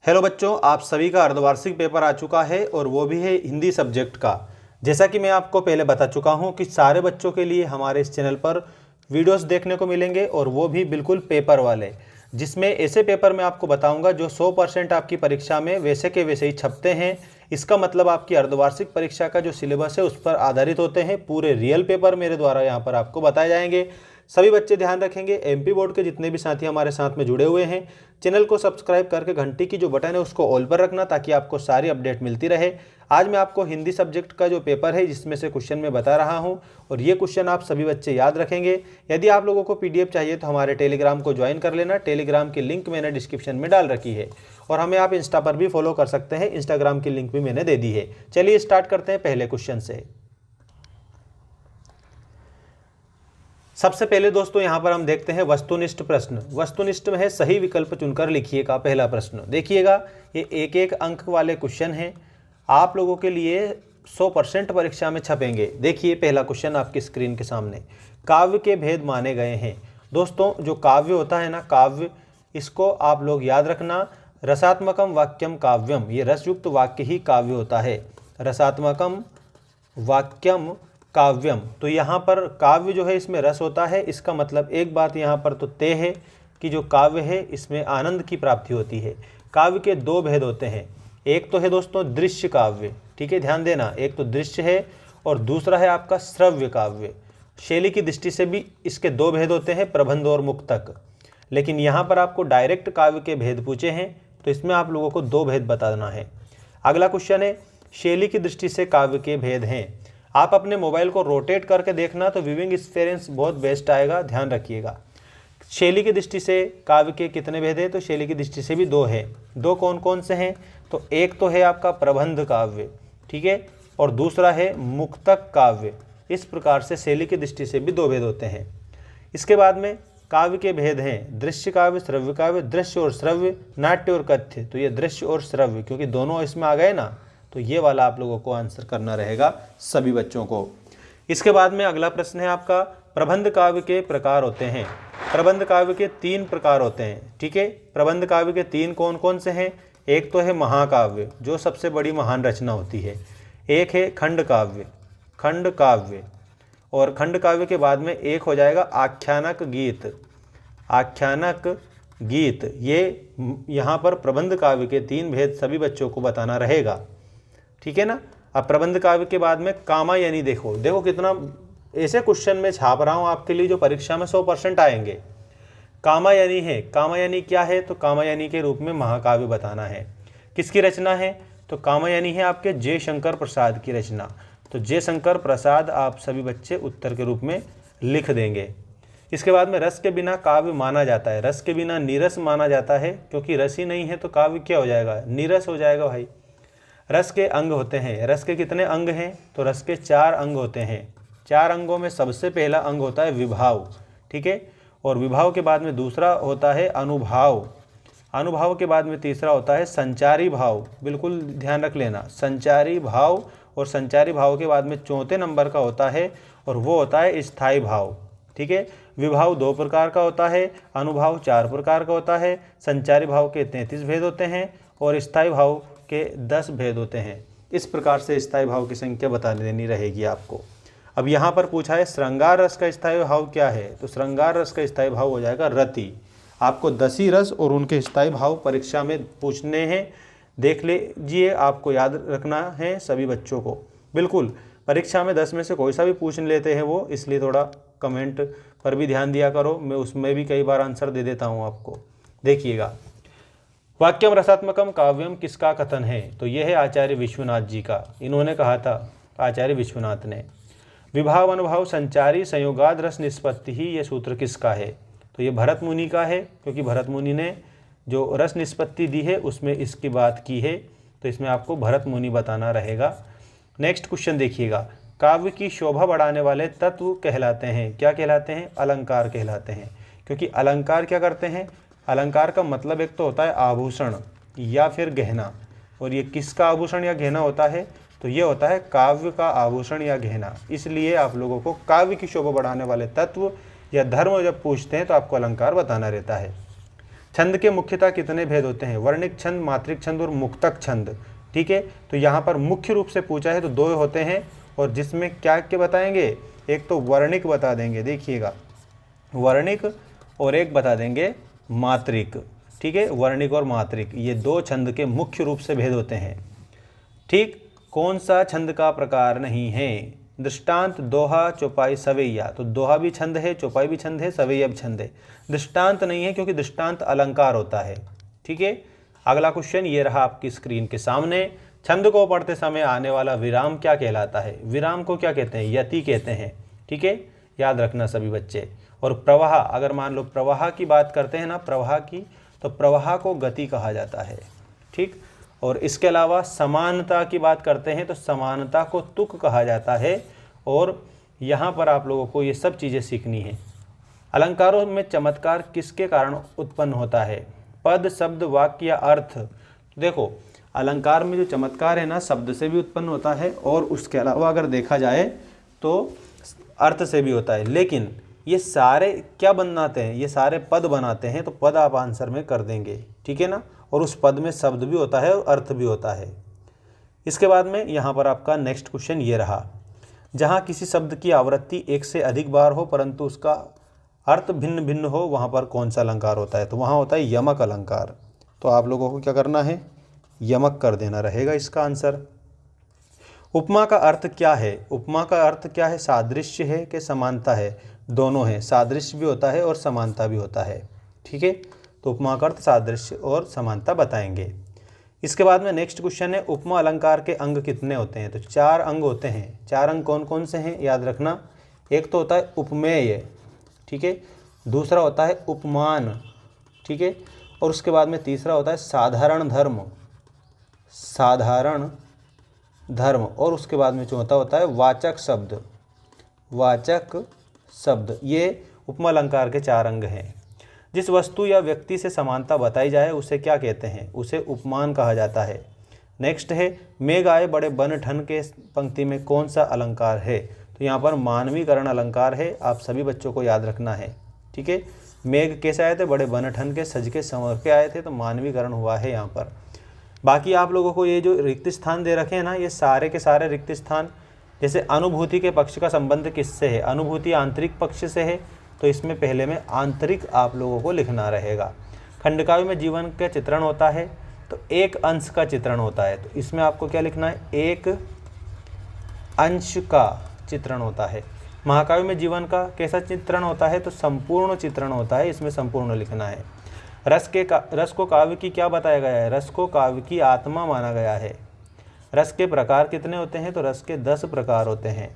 Hello बच्चों, आप सभी का अर्धवार्षिक पेपर आ चुका है और वो भी है हिंदी सब्जेक्ट का। जैसा कि मैं आपको पहले बता चुका हूं कि सारे बच्चों के लिए हमारे इस चैनल पर वीडियोस देखने को मिलेंगे और वो भी बिल्कुल पेपर वाले, जिसमें ऐसे पेपर मैं आपको बताऊंगा जो 100% आपकी परीक्षा में वैसे के वैसे ही छपते हैं। इसका मतलब आपकी अर्धवार्षिक परीक्षा का जो सिलेबस है उस पर आधारित होते हैं। पूरे रियल पेपर मेरे द्वारा यहाँ पर आपको बताए जाएंगे। सभी बच्चे ध्यान रखेंगे। एमपी बोर्ड के जितने भी साथी हमारे साथ में जुड़े हुए हैं, चैनल को सब्सक्राइब करके घंटी की जो बटन है उसको ऑल पर रखना, ताकि आपको सारी अपडेट मिलती रहे। आज मैं आपको हिंदी सब्जेक्ट का जो पेपर है जिसमें से क्वेश्चन मैं बता रहा हूं और ये क्वेश्चन आप सभी बच्चे याद रखेंगे। यदि आप लोगों को पीडीएफ चाहिए तो हमारे टेलीग्राम को ज्वाइन कर लेना। टेलीग्राम की लिंक मैंने डिस्क्रिप्शन में डाल रखी है और हमें आप इंस्टा पर भी फॉलो कर सकते हैं। इंस्टाग्राम की लिंक भी मैंने दे दी है। चलिए स्टार्ट करते हैं पहले क्वेश्चन से। सबसे पहले दोस्तों यहाँ पर हम देखते हैं वस्तुनिष्ठ प्रश्न। वस्तुनिष्ठ में है सही विकल्प चुनकर लिखिए का पहला प्रश्न। देखिएगा, ये एक एक अंक वाले क्वेश्चन हैं, आप लोगों के लिए 100% परीक्षा में छपेंगे। देखिए पहला क्वेश्चन आपकी स्क्रीन के सामने। काव्य के भेद माने गए हैं। दोस्तों जो काव्य होता है ना, काव्य, इसको आप लोग याद रखना। रसात्मकम वाक्यम काव्यम, ये रसयुक्त वाक्य ही काव्य होता है। रसात्मकम वाक्यम काव्यम, तो यहाँ पर काव्य जो है इसमें रस होता है। इसका मतलब एक बात यहाँ पर तो तय है कि जो काव्य है इसमें आनंद की प्राप्ति होती है। काव्य के दो भेद होते हैं, एक तो है दोस्तों दृश्य काव्य, ठीक है, ध्यान देना, एक तो दृश्य है और दूसरा है आपका श्रव्य काव्य। शैली की दृष्टि से भी इसके दो भेद होते हैं, प्रबंध और मुक्तक। लेकिन यहाँ पर आपको डायरेक्ट काव्य के भेद पूछे हैं तो इसमें आप लोगों को दो भेद बताना है। अगला क्वेश्चन है शैली की दृष्टि से काव्य के भेद हैं। आप अपने मोबाइल को रोटेट करके देखना तो व्यूइंग एक्सपीरियंस बहुत बेस्ट आएगा, ध्यान रखिएगा। शैली की दृष्टि से काव्य के कितने भेद हैं, तो शैली की दृष्टि से भी दो है। दो कौन कौन से हैं, तो एक तो है आपका प्रबंध काव्य, ठीक है, और दूसरा है मुक्तक काव्य। इस प्रकार से शैली की दृष्टि से भी दो भेद होते हैं। इसके बाद में काव्य के भेद हैं दृश्य काव्य, श्रव्य काव्य। दृश्य और श्रव्य, नाट्य और कथ्य, तो ये दृश्य और श्रव्य क्योंकि दोनों इसमें आ गए ना, तो ये वाला आप लोगों को आंसर करना रहेगा सभी बच्चों को। इसके बाद में अगला प्रश्न है आपका प्रबंध काव्य के प्रकार होते हैं। प्रबंध काव्य के 3 प्रकार होते हैं, ठीक है। प्रबंध काव्य के 3 कौन कौन से हैं, एक तो है महाकाव्य जो सबसे बड़ी महान रचना होती है, एक है खंड काव्य, खंड काव्य, और खंड काव्य के बाद में एक हो जाएगा आख्यानक गीत, आख्यानक गीत। ये यहाँ पर प्रबंध काव्य के 3 भेद सभी बच्चों को बताना रहेगा, ठीक है ना। अब प्रबंध काव्य के बाद में कामायनी, देखो देखो कितना ऐसे क्वेश्चन में छाप रहा हूँ आपके लिए जो परीक्षा में 100% आएंगे। कामायनी है, कामायनी क्या है, तो कामायनी के रूप में महाकाव्य बताना है। किसकी रचना है, तो कामायनी है आपके जयशंकर प्रसाद की रचना। तो जयशंकर प्रसाद आप सभी बच्चे उत्तर के रूप में लिख देंगे। इसके बाद में रस के बिना काव्य माना जाता है। रस के बिना नीरस माना जाता है, क्योंकि रस ही नहीं है तो काव्य क्या हो जाएगा, नीरस हो जाएगा भाई। रस के अंग होते हैं, रस के कितने अंग हैं, तो रस के 4 अंग होते हैं। 4 अंगों में सबसे पहला अंग होता है विभाव, ठीक है, और विभाव के बाद में दूसरा होता है अनुभाव, अनुभाव के बाद में तीसरा होता है संचारी भाव। बिल्कुल ध्यान रख लेना, संचारी भाव, और संचारी भाव के बाद में चौथे नंबर का होता है और वो होता है स्थायी भाव, ठीक है। विभाव 2 प्रकार का होता है, अनुभाव 4 प्रकार का होता है, संचारी भाव के 33 भेद होते हैं और स्थायी भाव के 10 भेद होते हैं। इस प्रकार से स्थायी भाव की संख्या बता देनी रहेगी आपको। अब यहाँ पर पूछा है श्रृंगार रस का स्थायी भाव क्या है, तो श्रृंगार रस का स्थायी भाव हो जाएगा रति। आपको 10 ही रस और उनके स्थायी भाव परीक्षा में पूछने हैं, देख लीजिए, आपको याद रखना है सभी बच्चों को। बिल्कुल परीक्षा में 10 में से कोई सा भी पूछ लेते हैं वो, इसलिए थोड़ा कमेंट पर भी ध्यान दिया करो, मैं उसमें भी कई बार आंसर दे देता हूँ आपको। देखिएगा, वाक्यम रसात्मकम काव्यम किसका कथन है, तो यह है आचार्य विश्वनाथ जी का। इन्होंने कहा था आचार्य विश्वनाथ ने। विभाव अनुभाव संचारी संयोगाद रस निष्पत्ति ही, यह सूत्र किसका है, तो ये भरत मुनि का है, क्योंकि भरत मुनि ने जो रस निष्पत्ति दी है उसमें इसकी बात की है, तो इसमें आपको भरत मुनि बताना रहेगा। नेक्स्ट क्वेश्चन देखिएगा, काव्य की शोभा बढ़ाने वाले तत्व कहलाते हैं, क्या कहलाते हैं, अलंकार कहलाते हैं। क्योंकि अलंकार क्या करते हैं, अलंकार का मतलब एक तो होता है आभूषण या फिर गहना, और ये किसका आभूषण या गहना होता है, तो ये होता है काव्य का आभूषण या गहना। इसलिए आप लोगों को काव्य की शोभा बढ़ाने वाले तत्व या धर्म जब पूछते हैं तो आपको अलंकार बताना रहता है। छंद के मुख्यतः कितने भेद होते हैं? वर्णिक छंद, मात्रिक छंद और मुक्तक छंद। ठीक है, तो यहाँ पर मुख्य रूप से पूछा है तो 2 होते हैं, और जिसमें क्या क्या बताएंगे, एक तो वर्णिक बता देंगे, देखिएगा वर्णिक, और एक बता देंगे मात्रिक। ठीक है, वर्णिक और मात्रिक ये 2 छंद के मुख्य रूप से भेद होते हैं। ठीक, कौन सा छंद का प्रकार नहीं है? दृष्टांत, दोहा, चौपाई, सवैया। तो दोहा भी छंद है, चौपाई भी छंद है, सवैया भी छंद है। दृष्टांत नहीं है क्योंकि दृष्टांत अलंकार होता है। ठीक है, अगला क्वेश्चन ये रहा आपकी स्क्रीन के सामने। छंद को पढ़ते समय आने वाला विराम क्या कहलाता है? विराम को क्या कहते हैं? यति कहते हैं। ठीक है, याद रखना सभी बच्चे। और प्रवाह, अगर मान लो प्रवाह की बात करते हैं ना, प्रवाह की, तो प्रवाह को गति कहा जाता है। ठीक, और इसके अलावा समानता की बात करते हैं तो समानता को तुक कहा जाता है। और यहाँ पर आप लोगों को ये सब चीज़ें सीखनी है। अलंकारों में चमत्कार किसके कारण उत्पन्न होता है? पद, शब्द, वाक्य या अर्थ। देखो, अलंकार में जो चमत्कार है ना, शब्द से भी उत्पन्न होता है, और उसके अलावा अगर देखा जाए तो अर्थ से भी होता है। लेकिन ये सारे क्या बनाते हैं? ये सारे पद बनाते हैं। तो पद आप आंसर में कर देंगे। ठीक है ना, और उस पद में शब्द भी होता है और अर्थ भी होता है। इसके बाद में यहाँ पर आपका नेक्स्ट क्वेश्चन ये रहा, जहाँ किसी शब्द की आवृत्ति 1 से अधिक बार हो परंतु उसका अर्थ भिन्न भिन्न हो, वहाँ पर कौन सा अलंकार होता है? तो वहाँ होता है यमक अलंकार। तो आप लोगों को क्या करना है? यमक कर देना रहेगा इसका आंसर। उपमा का अर्थ क्या है? उपमा का अर्थ क्या है? सादृश्य है कि समानता है? दोनों है, सादृश्य भी होता है और समानता भी होता है। ठीक है, तो उपमा का अर्थ सादृश्य और समानता बताएंगे। इसके बाद में नेक्स्ट क्वेश्चन है, उपमा अलंकार के अंग कितने होते हैं? तो 4 अंग होते हैं। 4 अंग कौन कौन से हैं? याद रखना। एक तो होता है उपमेय, ठीक है, दूसरा होता है उपमान, ठीक है, और उसके बाद में तीसरा होता है साधारण धर्म, साधारण धर्म, और उसके बाद में चौथा होता है वाचक शब्द, वाचक शब्द। ये उपमा अलंकार के 4 अंग हैं। जिस वस्तु या व्यक्ति से समानता बताई जाए उसे क्या कहते हैं? उसे उपमान कहा जाता है। नेक्स्ट है, मेघ आए बड़े बन ठन के पंक्ति में कौन सा अलंकार है? तो यहाँ पर मानवीकरण अलंकार है। आप सभी बच्चों को याद रखना है। ठीक है, मेघ कैसे आए थे? बड़े बन ठन के, सज के, संवर के आए थे, तो मानवीकरण हुआ है यहाँ पर। बाकी आप लोगों को ये जो रिक्त स्थान दे रखे हैं ना, ये सारे के सारे रिक्त स्थान, जैसे अनुभूति के पक्ष का संबंध किससे है? अनुभूति आंतरिक पक्ष से है, तो इसमें पहले में आंतरिक आप लोगों को लिखना रहेगा। खंडकाव्य में जीवन का चित्रण होता है, तो एक अंश का चित्रण होता है, तो इसमें आपको क्या लिखना है? एक अंश का चित्रण होता है। महाकाव्य में जीवन का कैसा चित्रण होता है? तो संपूर्ण चित्रण होता है, इसमें संपूर्ण लिखना है। रस को काव्य की क्या बताया गया है? रस को काव्य की आत्मा माना गया है। रस के प्रकार कितने होते हैं? तो रस के 10 प्रकार होते हैं।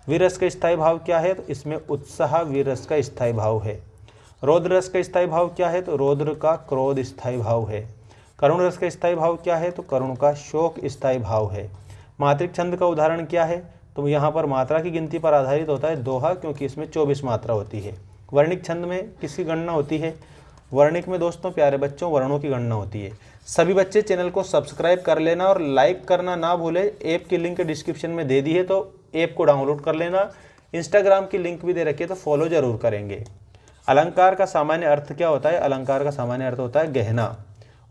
वीररस का स्थायी भाव क्या है? तो इसमें उत्साह वीररस का स्थायी भाव है। रौद्र रस का स्थायी भाव क्या है? तो रौद्र का क्रोध स्थायी भाव है। करुण रस का स्थायी भाव क्या है? तो करुण का शोक स्थायी भाव है। मात्रिक छंद का उदाहरण क्या है? तो यहाँ पर मात्रा की गिनती पर आधारित होता है दोहा, क्योंकि इसमें 24 मात्रा होती है। वर्णिक छंद में किसकी गणना होती है? वर्णिक में दोस्तों प्यारे बच्चों वर्णों की गणना होती है। सभी बच्चे चैनल को सब्सक्राइब कर लेना और लाइक करना ना भूले। ऐप की लिंक डिस्क्रिप्शन में दे दी है, तो ऐप को डाउनलोड कर लेना। इंस्टाग्राम की लिंक भी दे रखी है, तो फॉलो जरूर करेंगे। अलंकार का सामान्य अर्थ क्या होता है? अलंकार का सामान्य अर्थ होता है गहना।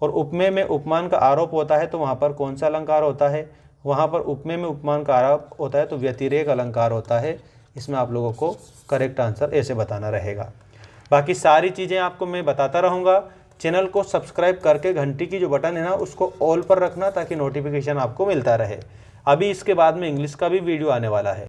और उपमेय में उपमान का आरोप होता है, तो वहाँ पर कौन सा अलंकार होता है? वहाँ पर उपमेय में उपमान का आरोप होता है, तो व्यतिरेक अलंकार होता है। इसमें आप लोगों को करेक्ट आंसर ऐसे बताना रहेगा। बाकी सारी चीज़ें आपको मैं बताता रहूँगा। चैनल को सब्सक्राइब करके घंटी की जो बटन है ना, उसको ऑल पर रखना, ताकि नोटिफिकेशन आपको मिलता रहे। अभी इसके बाद में इंग्लिश का भी वीडियो आने वाला है।